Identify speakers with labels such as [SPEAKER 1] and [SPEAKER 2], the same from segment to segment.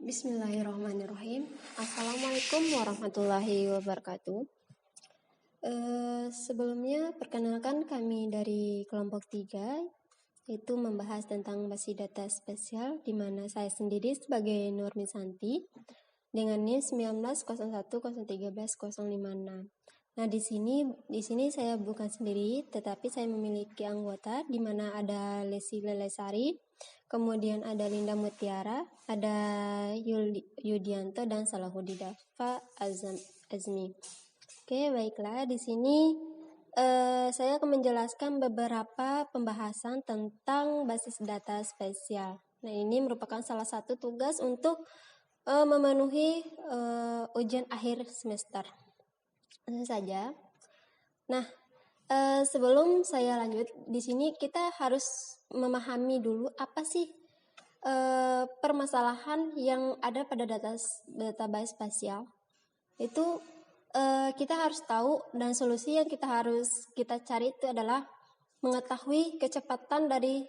[SPEAKER 1] Bismillahirrahmanirrahim. Assalamualaikum warahmatullahi wabarakatuh. Sebelumnya perkenalkan kami dari kelompok 3, yaitu membahas tentang basis data spesial, di mana saya sendiri sebagai Nurmisanti dengan NIM 1901031056. Nah, di sini saya bukan sendiri, tetapi saya memiliki anggota di mana ada Lesi Lelesari, kemudian ada Linda Mutiara, ada Yudianto dan Salahuddin Azmi. Oke, baiklah, di sini saya akan menjelaskan beberapa pembahasan tentang basis data spesial. Nah, ini merupakan salah satu tugas untuk memenuhi ujian akhir semester. Tentu saja. Nah, sebelum saya lanjut, di sini kita harus memahami dulu apa sih permasalahan yang ada pada database spasial. Itu kita harus tahu, dan solusi yang kita cari itu adalah mengetahui kecepatan dari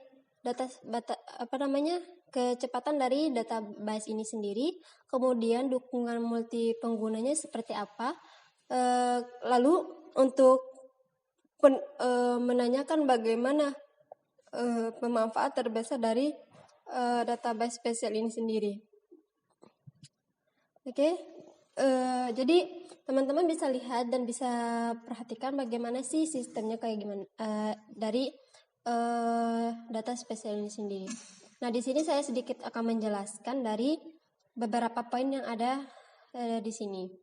[SPEAKER 1] kecepatan dari database ini sendiri, kemudian dukungan multi penggunanya seperti apa. Lalu untuk menanyakan bagaimana pemanfaat terbesar dari database spesial ini sendiri. Oke, jadi teman-teman bisa lihat dan bisa perhatikan bagaimana sih sistemnya kayak gimana dari data spesial ini sendiri. Nah, di sini saya sedikit akan menjelaskan dari beberapa poin yang ada di sini.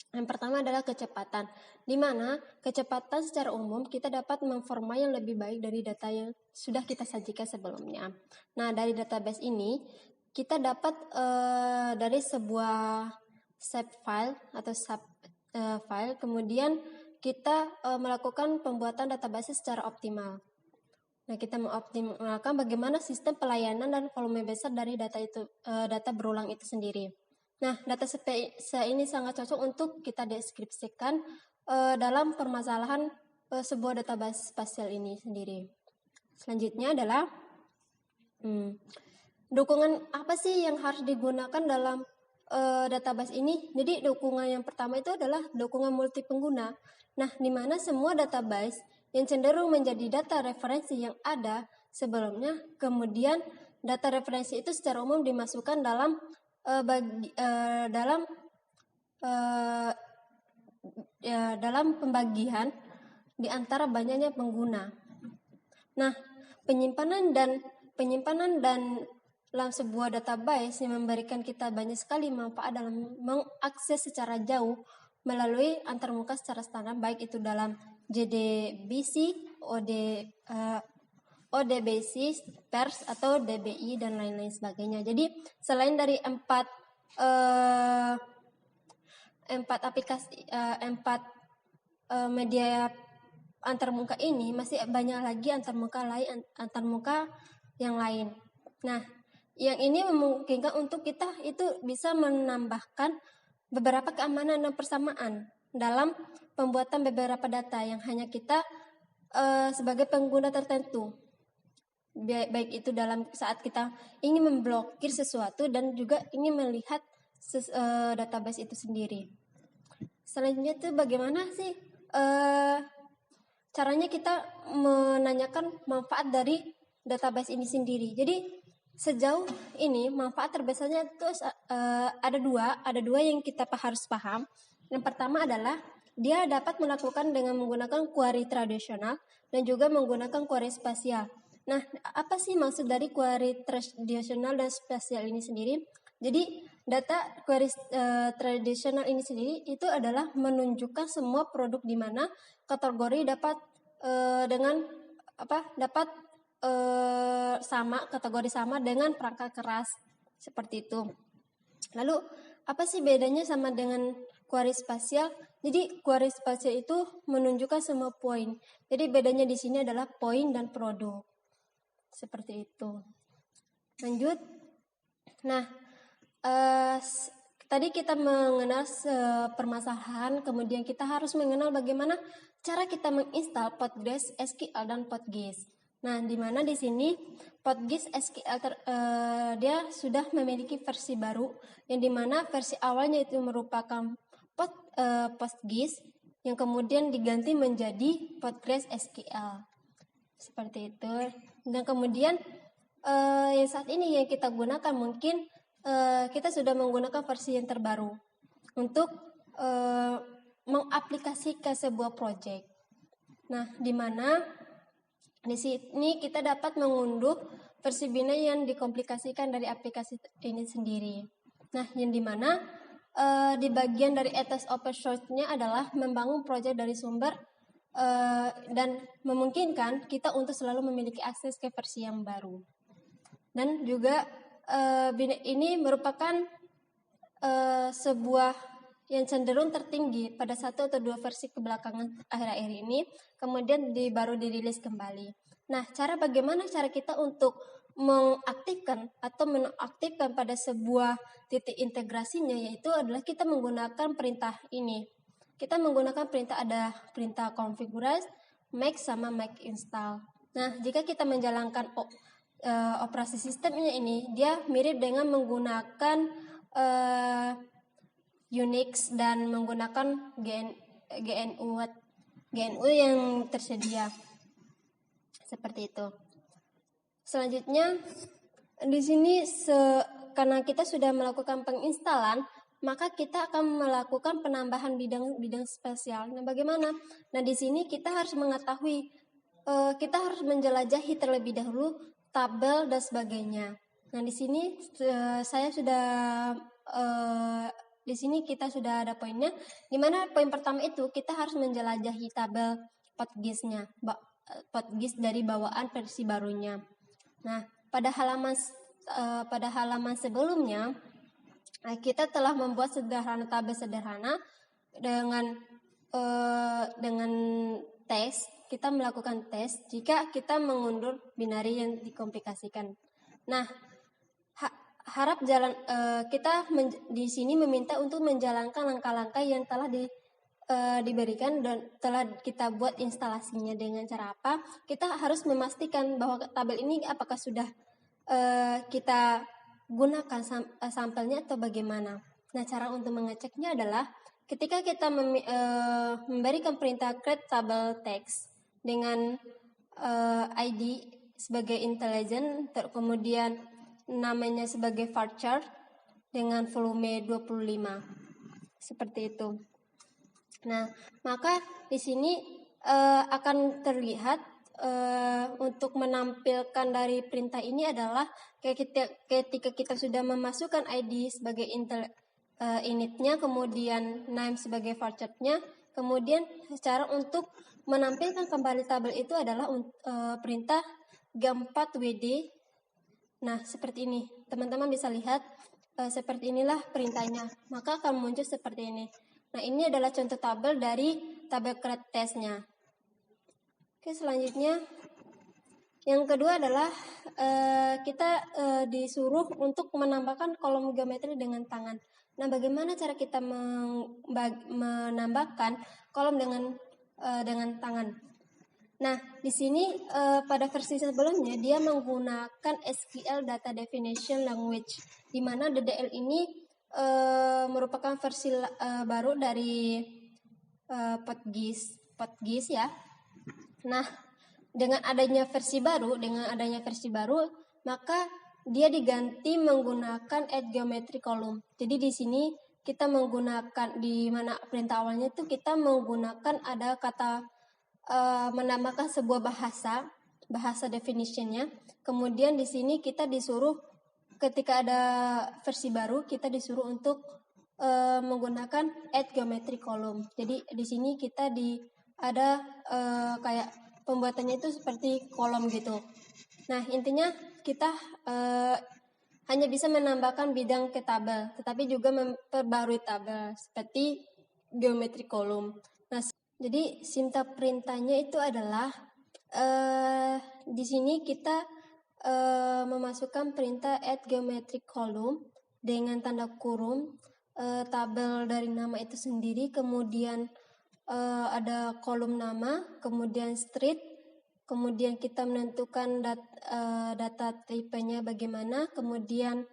[SPEAKER 1] Yang pertama adalah kecepatan, di mana kecepatan secara umum kita dapat memformat yang lebih baik dari data yang sudah kita sajikan sebelumnya. Nah, dari database ini kita dapat dari sebuah save file atau sub file, kemudian kita melakukan pembuatan database secara optimal. Nah, kita mengoptimalkan bagaimana sistem pelayanan dan volume besar dari data berulang itu sendiri. Nah, data ini sangat cocok untuk kita deskripsikan dalam permasalahan sebuah database spasial ini sendiri. Selanjutnya adalah dukungan apa sih yang harus digunakan dalam database ini. Jadi dukungan yang pertama itu adalah dukungan multi pengguna. Nah, di mana semua database yang cenderung menjadi data referensi yang ada sebelumnya, kemudian data referensi itu secara umum dimasukkan dalam dalam pembagian di antara banyaknya pengguna. Nah, penyimpanan dan dalam sebuah database yang memberikan kita banyak sekali manfaat dalam mengakses secara jauh melalui antarmuka secara standar, baik itu dalam JDBC, ODBC, PERS atau DBI dan lain-lain sebagainya. Jadi selain dari empat media antarmuka ini, masih banyak lagi antarmuka yang lain. Nah, yang ini memungkinkan untuk kita itu bisa menambahkan beberapa keamanan dan persamaan dalam pembuatan beberapa data yang hanya kita sebagai pengguna tertentu, baik itu dalam saat kita ingin memblokir sesuatu dan juga ingin melihat database itu sendiri. Selanjutnya itu bagaimana sih caranya kita menanyakan manfaat dari database ini sendiri. Jadi sejauh ini manfaat terbesarnya itu ada dua yang kita harus paham. Yang pertama adalah dia dapat melakukan dengan menggunakan query tradisional dan juga menggunakan query spasial. Nah, apa sih maksud dari query tradisional dan spasial ini sendiri? Jadi data query tradisional ini sendiri itu adalah menunjukkan semua produk di mana kategori dapat kategori sama dengan perangkat keras, seperti itu. Lalu apa sih bedanya sama dengan query spasial? Jadi query spasial itu menunjukkan semua poin. Jadi bedanya di sini adalah poin dan produk. Seperti itu. Lanjut. Nah, tadi kita mengenal permasalahan, kemudian kita harus mengenal bagaimana cara kita menginstal Postgres, SQL dan PostGIS. Nah, di mana di sini PostGIS SQL dia sudah memiliki versi baru, yang dimana versi awalnya itu merupakan PostGIS yang kemudian diganti menjadi Postgres SQL seperti itu. Dan kemudian yang saat ini yang kita gunakan mungkin kita sudah menggunakan versi yang terbaru untuk mengaplikasikan sebuah project. Nah, di mana di sini kita dapat mengunduh versi bina yang dikomplikasikan dari aplikasi ini sendiri. Nah, yang dimana di bagian dari etos open source-nya adalah membangun proyek dari sumber dan memungkinkan kita untuk selalu memiliki akses ke versi yang baru. Dan juga bina ini merupakan sebuah yang cenderung tertinggi pada 1 atau 2 versi kebelakangan akhir-akhir ini, kemudian baru dirilis kembali. Nah, bagaimana cara kita untuk mengaktifkan atau menonaktifkan pada sebuah titik integrasinya, yaitu adalah kita menggunakan perintah ini. Kita menggunakan perintah, ada perintah configure, make sama make install. Nah, jika kita menjalankan operasi sistemnya ini, dia mirip dengan menggunakan Unix dan menggunakan GNU yang tersedia seperti itu. Selanjutnya di sini karena kita sudah melakukan penginstalan, maka kita akan melakukan penambahan bidang spesial. Nah, bagaimana? Nah, di sini kita harus mengetahui, kita harus menjelajahi terlebih dahulu tabel dan sebagainya. Nah, di sini saya sudah di sini kita sudah ada poinnya, di mana poin pertama itu kita harus menjelajahi tabel PostGIS-nya, PostGIS dari bawaan versi barunya. Nah, pada halaman sebelumnya kita telah membuat tabel sederhana dengan tes. Kita melakukan tes jika kita mengunduh binari yang dikomplikasikan. Nah, kita di sini meminta untuk menjalankan langkah-langkah yang telah diberikan dan telah kita buat instalasinya. Dengan cara apa? Kita harus memastikan bahwa tabel ini apakah sudah kita gunakan sampelnya atau bagaimana. Nah, cara untuk mengeceknya adalah ketika kita memberikan perintah create table text dengan ID sebagai intelligent, kemudian namanya sebagai varchar dengan volume 25 seperti itu. Nah, maka di sini akan terlihat untuk menampilkan dari perintah ini adalah ketika kita sudah memasukkan ID sebagai initnya, kemudian name sebagai varchar-nya, kemudian cara untuk menampilkan kembali tabel itu adalah perintah G4WD. Nah, seperti ini. Teman-teman bisa lihat seperti inilah perintahnya. Maka akan muncul seperti ini. Nah, ini adalah contoh tabel dari tabel create test-nya. Oke, selanjutnya yang kedua adalah kita disuruh untuk menambahkan kolom geometri dengan tangan. Nah, bagaimana cara kita menambahkan kolom dengan tangan? Nah, di sini pada versi sebelumnya dia menggunakan SQL Data Definition Language, di mana DDL ini merupakan versi baru dari PostGIS ya. Nah, dengan adanya versi baru, maka dia diganti menggunakan add geometry column. Jadi di sini kita menggunakan, di mana perintah awalnya itu kita menggunakan ada kata menambahkan sebuah bahasa definitionnya. Kemudian di sini kita disuruh ketika ada versi baru kita disuruh untuk menggunakan add geometry column. Jadi di sini kita ada kayak pembuatannya itu seperti kolom gitu. Nah, intinya kita hanya bisa menambahkan bidang ke tabel, tetapi juga memperbarui tabel seperti geometry column. Nah, jadi sintaks perintahnya itu adalah di sini kita memasukkan perintah add geometry column dengan tanda kurung tabel dari nama itu sendiri, kemudian ada kolom nama, kemudian street, kemudian kita menentukan data tipenya bagaimana, kemudian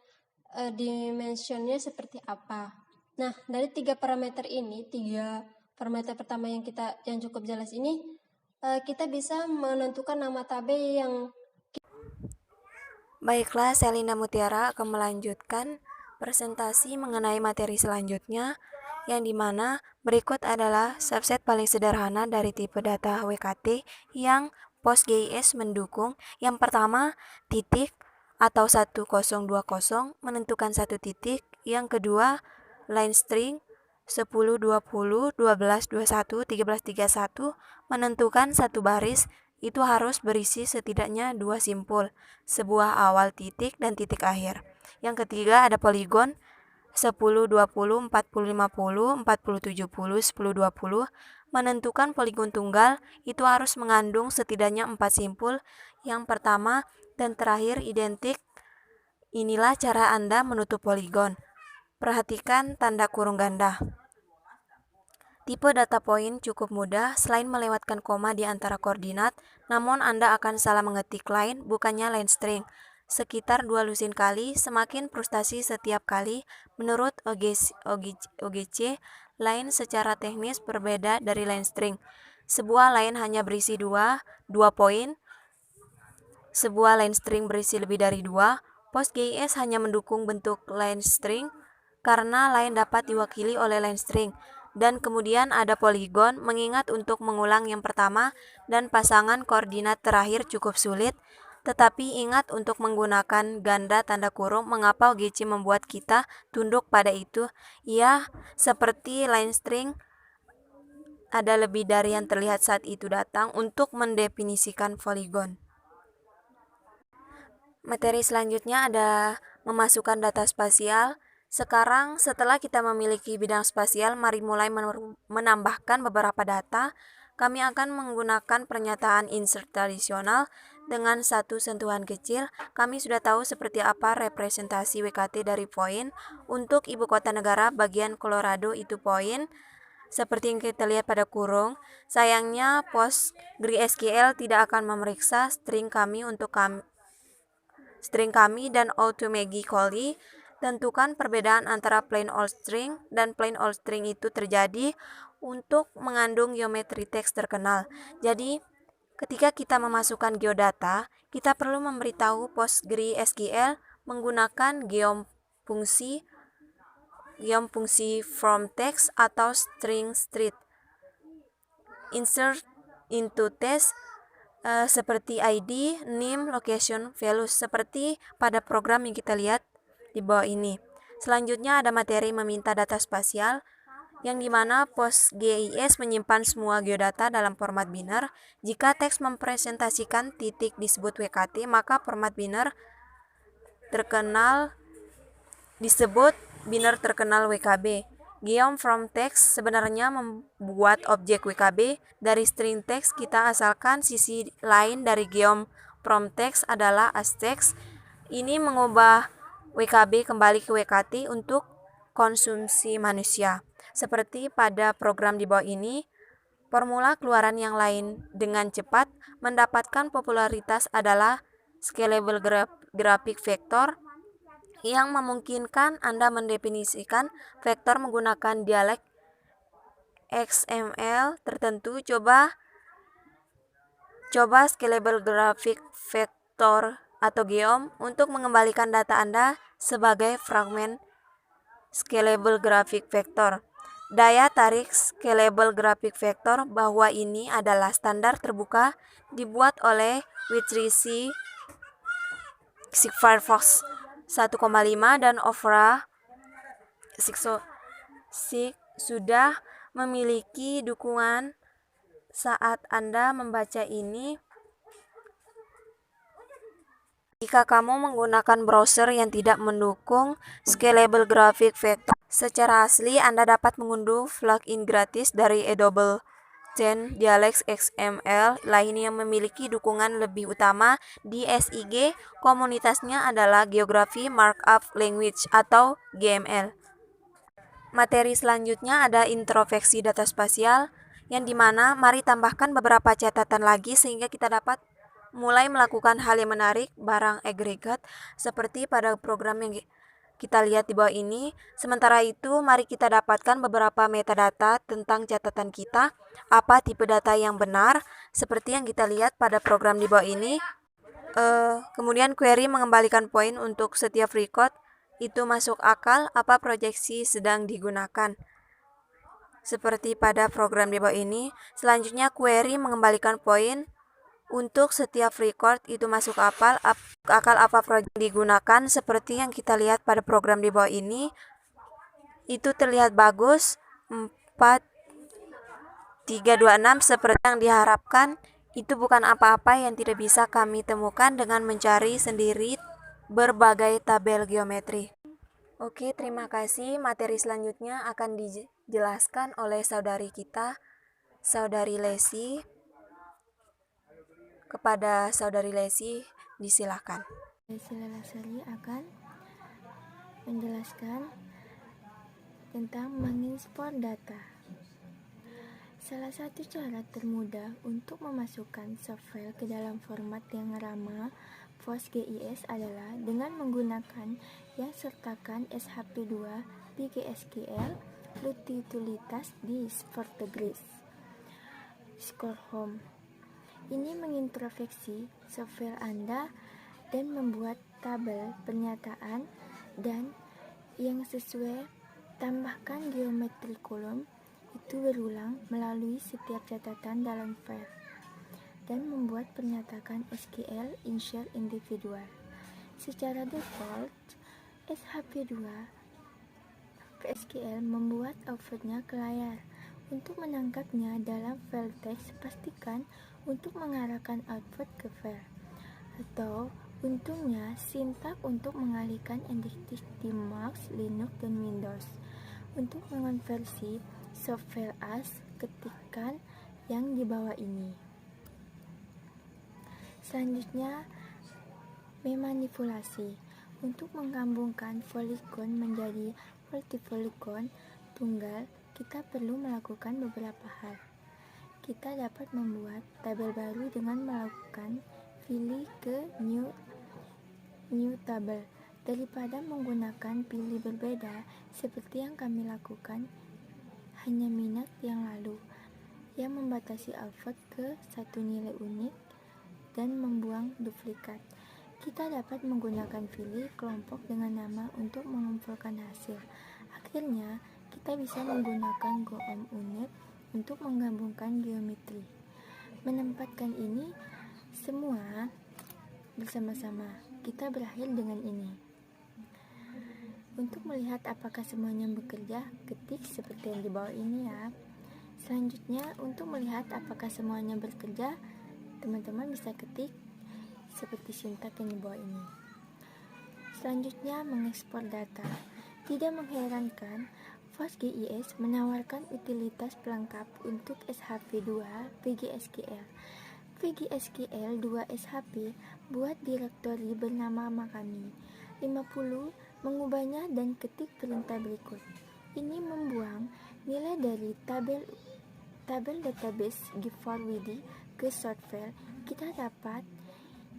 [SPEAKER 1] dimensionnya seperti apa. Nah, dari 3 parameter ini, 3 parameter pertama yang cukup jelas ini, kita bisa menentukan nama tabel yang.
[SPEAKER 2] Baiklah, Selina Mutiara akan melanjutkan presentasi mengenai materi selanjutnya, yang dimana berikut adalah subset paling sederhana dari tipe data WKT yang PostGIS mendukung. Yang pertama, titik atau 1020 menentukan satu titik. Yang kedua, line string 10, 20, 12, 21, 13, 31 menentukan satu baris. Itu harus berisi setidaknya 2 simpul, sebuah awal titik dan titik akhir. Yang ketiga ada poligon 10, 20, 40, 50, 40, 70, 10, 20 menentukan poligon tunggal. Itu harus mengandung setidaknya 4 simpul, yang pertama dan terakhir identik. Inilah cara Anda menutup poligon. Perhatikan tanda kurung ganda. Tipe data point cukup mudah selain melewatkan koma di antara koordinat, namun Anda akan salah mengetik line bukannya line string. Sekitar 2 lusin kali, semakin frustasi setiap kali. Menurut OGC, line secara teknis berbeda dari line string. Sebuah line hanya berisi 2 poin. Sebuah line string berisi lebih dari 2. PostGIS hanya mendukung bentuk line string karena line dapat diwakili oleh line string. Dan kemudian ada poligon, mengingat untuk mengulang yang pertama dan pasangan koordinat terakhir cukup sulit. Tetapi ingat untuk menggunakan ganda tanda kurung. Mengapa OGC membuat kita tunduk pada itu? Ya, seperti line string, ada lebih dari yang terlihat saat itu datang untuk mendefinisikan poligon. Materi selanjutnya ada memasukkan data spasial. Sekarang setelah kita memiliki bidang spasial, mari mulai menambahkan beberapa data. Kami akan menggunakan pernyataan insert tradisional dengan satu sentuhan kecil. Kami sudah tahu seperti apa representasi WKT dari poin. Untuk ibu kota negara bagian Colorado itu poin, seperti yang kita lihat pada kurung. Sayangnya PostgreSQL tidak akan memeriksa string kami dan automatically tentukan perbedaan antara plain old string dan plain old string itu terjadi untuk mengandung geometri teks terkenal. Jadi, ketika kita memasukkan geodata, kita perlu memberitahu PostgreSQL menggunakan geom fungsi from text atau string street. Insert into text seperti ID, name, location, values, seperti pada program yang kita lihat di bawah ini. Selanjutnya ada materi meminta data spasial, yang dimana PostGIS menyimpan semua geodata dalam format biner. Jika teks mempresentasikan titik disebut WKT, maka format biner terkenal disebut biner terkenal WKB. Geom from text sebenarnya membuat objek WKB dari string text kita, asalkan sisi lain dari geom from text adalah as text. Ini mengubah WKB kembali ke WKT untuk konsumsi manusia. Seperti pada program di bawah ini, formula keluaran yang lain dengan cepat mendapatkan popularitas adalah scalable graphic vector, yang memungkinkan Anda mendefinisikan vektor menggunakan dialek XML tertentu. Coba scalable graphic vector atau geom untuk mengembalikan data Anda sebagai fragmen scalable graphic vector. Daya tarik scalable graphic vector bahwa ini adalah standar terbuka dibuat oleh W3C, Firefox 1,5 dan Opera 6 sudah memiliki dukungan. Saat Anda membaca ini, jika kamu menggunakan browser yang tidak mendukung scalable graphic vector secara asli, Anda dapat mengunduh plugin gratis dari Adobe dan Dialect XML lain yang memiliki dukungan lebih utama di SIG. Komunitasnya adalah Geography Markup Language atau GML. Materi selanjutnya ada introspeksi data spasial, yang dimana mari tambahkan beberapa catatan lagi sehingga kita dapat mulai melakukan hal yang menarik barang agregat seperti pada program yang kita lihat di bawah ini. Sementara itu, mari kita dapatkan beberapa metadata tentang catatan kita, apa tipe data yang benar, seperti yang kita lihat pada program di bawah ini. Kemudian query mengembalikan poin untuk setiap record, itu masuk akal, apa proyeksi sedang digunakan. Seperti pada program di bawah ini. Selanjutnya query mengembalikan poin untuk setiap record, itu masuk akal apa proyek digunakan, seperti yang kita lihat pada program di bawah ini. Itu terlihat bagus, 4326 seperti yang diharapkan. Itu bukan apa-apa yang tidak bisa kami temukan dengan mencari sendiri berbagai tabel geometri. Oke, terima kasih. Materi selanjutnya akan dijelaskan oleh saudari kita, Saudari Lesi. Kepada Saudari Lesi, disilakan.
[SPEAKER 3] Lesi Lelasari akan menjelaskan tentang mengimpor data. Salah satu cara termudah untuk memasukkan softfile ke dalam format yang ramah PostGIS adalah dengan menggunakan yang sertakan SHP2 PGSQL utilitas di Portugris. Scroll Home. Ini mengintrospeksi software Anda dan membuat tabel pernyataan dan yang sesuai. Tambahkan geometri kolom itu berulang melalui setiap catatan dalam file dan membuat pernyataan SQL insert individual. Secara default, SHP2 PSQL membuat outputnya ke layar. Untuk menangkapnya dalam file teks, pastikan untuk mengarahkan output ke file. Atau untungnya sintak untuk mengalihkan entity di Mac, Linux, dan Windows. Untuk mengonversi software as, ketikkan yang di bawah ini. Selanjutnya, memanipulasi. Untuk menggabungkan polygon menjadi multipolygon tunggal, kita perlu melakukan beberapa hal. Kita dapat membuat tabel baru dengan melakukan pilih ke new table daripada menggunakan pilih berbeda seperti yang kami lakukan hanya minat yang lalu, yang membatasi output ke satu nilai unik dan membuang duplikat. Kita dapat menggunakan pilih kelompok dengan nama untuk mengumpulkan hasil. Akhirnya, kita bisa menggunakan GOM unit untuk menggabungkan geometri. Menempatkan ini semua bersama-sama, kita berakhir dengan ini. Untuk melihat apakah semuanya bekerja, ketik seperti yang di bawah ini ya. Selanjutnya, untuk melihat apakah semuanya bekerja, teman-teman bisa ketik seperti sintak yang di bawah ini. Selanjutnya, mengekspor data. Tidak mengherankan, PostGIS menawarkan utilitas pelengkap untuk SHP2 PGSQL. PGSQL 2 SHP buat direktori bernama Makami 50, mengubahnya dan ketik perintah berikut. Ini membuang nilai dari tabel database G4WD ke short file. Kita dapat,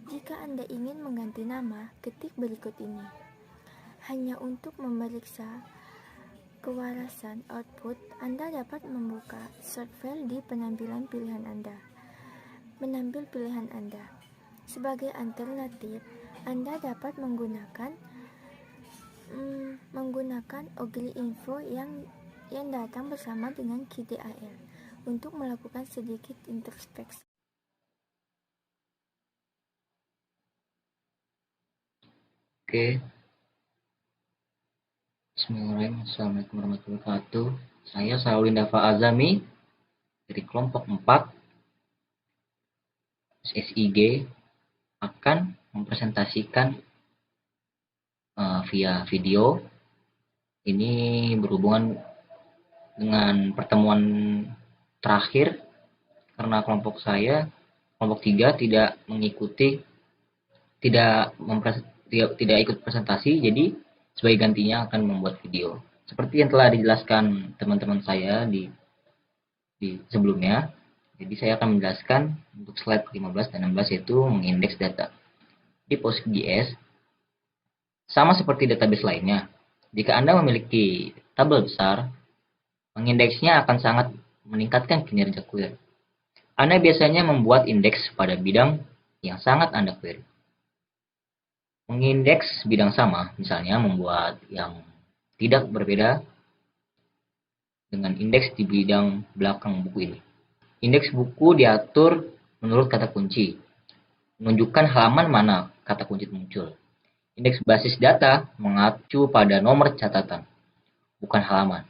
[SPEAKER 3] jika Anda ingin mengganti nama, ketik berikut ini. Hanya untuk memeriksa kewarasan output, Anda dapat membuka short file di penampilan pilihan Anda. Menambil pilihan Anda. Sebagai alternatif, Anda dapat menggunakan Ogilvy Info yang datang bersama dengan KDIL untuk melakukan sedikit introspeksi.
[SPEAKER 4] Oke. Bismillahirrahmanirrahim. Assalamualaikum warahmatullahi wabarakatuh. Saya Saulin Dafa Azami dari kelompok 4 SIG akan mempresentasikan via video. Ini berhubungan dengan pertemuan terakhir karena kelompok 3 tidak ikut presentasi, jadi sebagai gantinya akan membuat video. Seperti yang telah dijelaskan teman-teman saya di di sebelumnya. Jadi saya akan menjelaskan untuk slide 15 dan 16 yaitu mengindeks data. Di PostGIS, sama seperti database lainnya, jika Anda memiliki tabel besar, mengindeksnya akan sangat meningkatkan kinerja query. Anda biasanya membuat indeks pada bidang yang sangat Anda query. Mengindeks bidang sama, misalnya membuat yang tidak berbeda dengan indeks di bidang belakang buku ini. Indeks buku diatur menurut kata kunci, menunjukkan halaman mana kata kunci muncul. Indeks basis data mengacu pada nomor catatan, bukan halaman.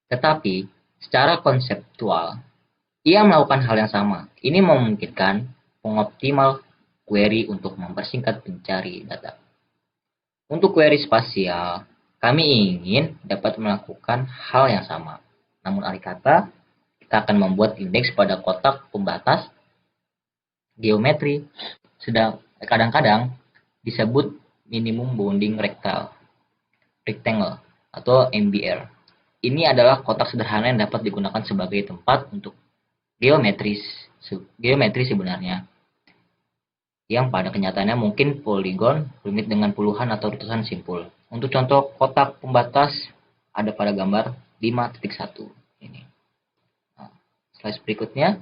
[SPEAKER 4] Tetapi, secara konseptual, ia melakukan hal yang sama. Ini memungkinkan pengoptimal query untuk mempersingkat pencari data. Untuk query spasial, kami ingin dapat melakukan hal yang sama. Namun alih kata, kita akan membuat indeks pada kotak pembatas geometri. Sedang kadang-kadang disebut minimum bounding rectangle atau MBR. Ini adalah kotak sederhana yang dapat digunakan sebagai tempat untuk geometri sebenarnya, yang pada kenyataannya mungkin poligon rumit dengan puluhan atau ratusan simpul. Untuk contoh kotak pembatas ada pada gambar 5.1 ini. Nah, slide berikutnya,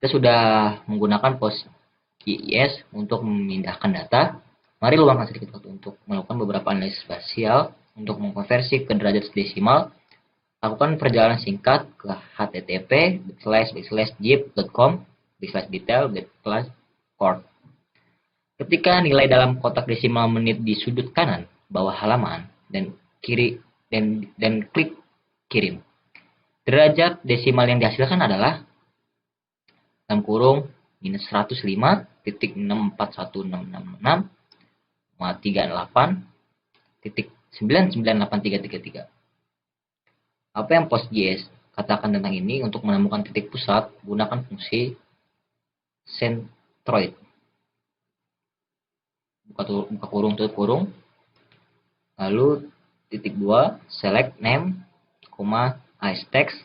[SPEAKER 4] kita sudah menggunakan PostGIS untuk memindahkan data. Mari luangkan sedikit waktu untuk melakukan beberapa analisis spasial untuk mengkonversi ke derajat desimal. Lakukan perjalanan singkat ke http://zip.com/detail/chord. Ketika nilai dalam kotak desimal menit di sudut kanan bawah halaman dan klik kirim. Derajat desimal yang dihasilkan adalah minus 105.64166,38.99833. Apa yang PostGIS katakan tentang ini? Untuk menemukan titik pusat, gunakan fungsi centroid. Buka kurung, tutup kurung. Lalu titik 2, select name, ice text.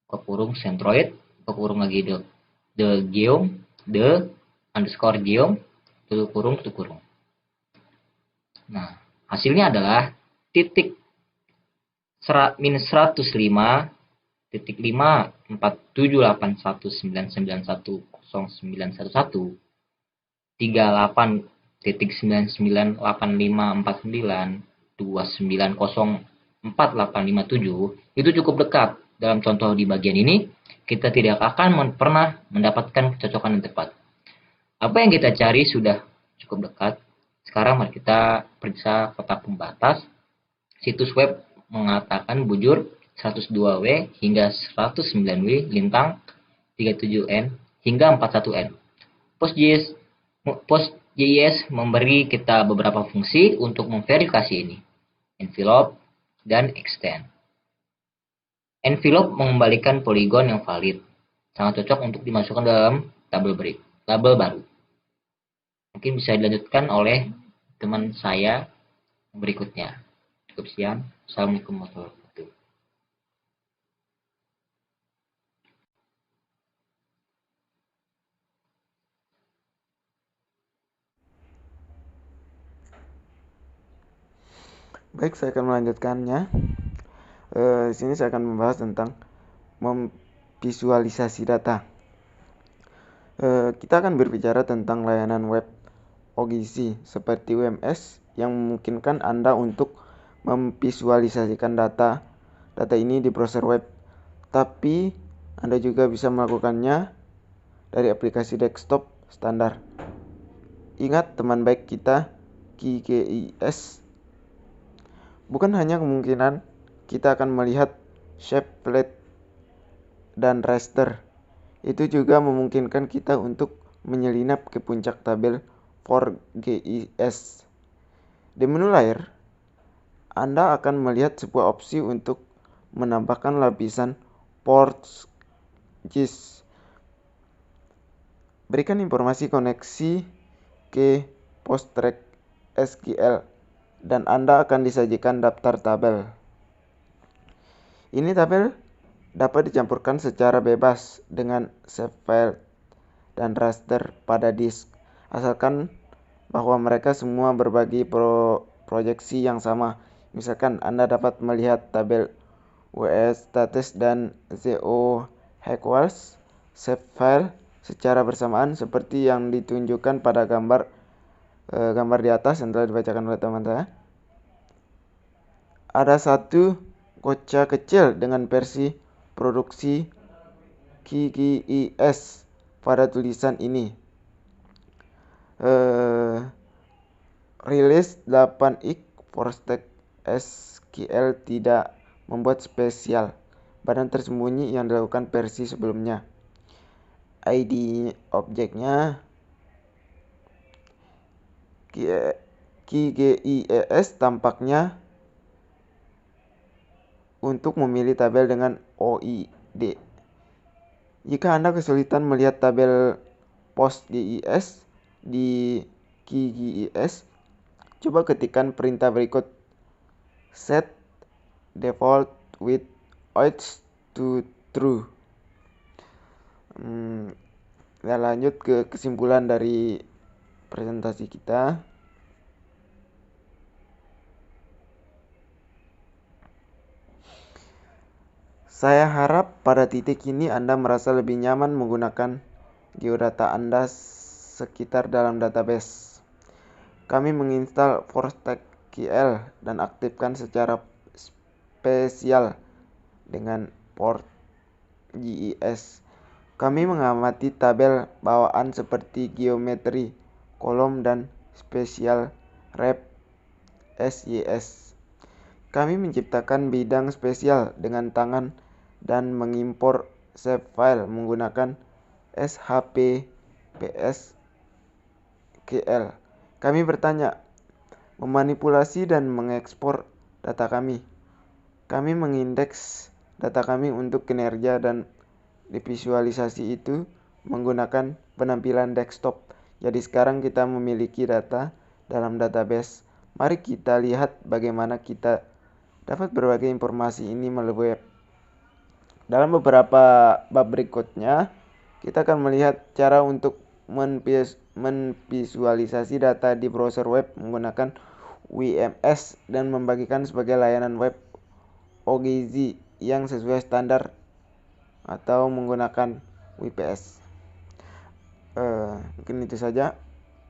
[SPEAKER 4] Buka kurung centroid. Buka kurung lagi the underscore geom, tutup kurung. Nah, hasilnya adalah titik minus 105.54781991091 38.99849290487 itu cukup dekat. Dalam contoh di bagian ini, kita tidak akan pernah mendapatkan kecocokan yang tepat. Apa yang kita cari sudah cukup dekat. Sekarang mari kita periksa kotak pembatas. Situs web mengatakan bujur 102W hingga 109W, lintang 37N hingga 41N. PostGIS memberi kita beberapa fungsi untuk memverifikasi ini. Envelope dan extend. Envelope mengembalikan poligon yang valid. Sangat cocok untuk dimasukkan dalam tabel baru. Mungkin bisa dilanjutkan oleh teman saya berikutnya. Cukup sekian. Assalamualaikum warahmatullahi wabarakatuh.
[SPEAKER 5] Baik, saya akan melanjutkannya. Di sini saya akan membahas tentang memvisualisasi data. Kita akan berbicara tentang layanan web OGC seperti WMS yang memungkinkan Anda untuk memvisualisasikan data ini di browser web. Tapi Anda juga bisa melakukannya dari aplikasi desktop standar. Ingat teman baik kita, QGIS. Bukan hanya kemungkinan kita akan melihat shape, plate, dan raster. Itu juga memungkinkan kita untuk menyelinap ke puncak tabel for GIS. Di menu layar, Anda akan melihat sebuah opsi untuk menambahkan lapisan PostGIS. Berikan informasi koneksi ke PostgreSQL dan Anda akan disajikan daftar tabel. Ini tabel dapat dicampurkan secara bebas dengan save file dan raster pada disk, asalkan bahwa mereka semua berbagi proyeksi yang sama. Misalkan Anda dapat melihat tabel WS status dan ZO equals save file secara bersamaan seperti yang ditunjukkan pada gambar di atas yang telah dibacakan oleh teman saya. Ada satu koca kecil dengan versi produksi QGIS pada tulisan ini. Rilis 8x Forestek SQL tidak membuat spesial badan tersembunyi yang dilakukan versi sebelumnya. ID objeknya QGIS tampaknya untuk memilih tabel dengan OID. Jika Anda kesulitan melihat tabel PostGIS di QGIS, coba ketikkan perintah berikut: set default with odds to true. Kita lanjut ke kesimpulan dari presentasi kita. Saya harap pada titik ini Anda merasa lebih nyaman menggunakan geodata Anda sekitar dalam database. Kami menginstal ForestekQL dan aktifkan secara spesial dengan PortGIS. Kami mengamati tabel bawaan seperti geometri, kolom, dan spesial rep SYS. Kami menciptakan bidang spesial dengan tangan dan mengimpor save file menggunakan SHP-PSQL. Kami bertanya, memanipulasi dan mengekspor data kami. Kami mengindeks data kami untuk kinerja dan divisualisasi itu menggunakan penampilan desktop. Jadi sekarang kita memiliki data dalam database. Mari kita lihat bagaimana kita dapat berbagi informasi ini melalui web. Dalam beberapa bab berikutnya, kita akan melihat cara untuk memvisualisasi data di browser web menggunakan WMS dan membagikan sebagai layanan web OGZ yang sesuai standar atau menggunakan WPS. Mungkin itu saja.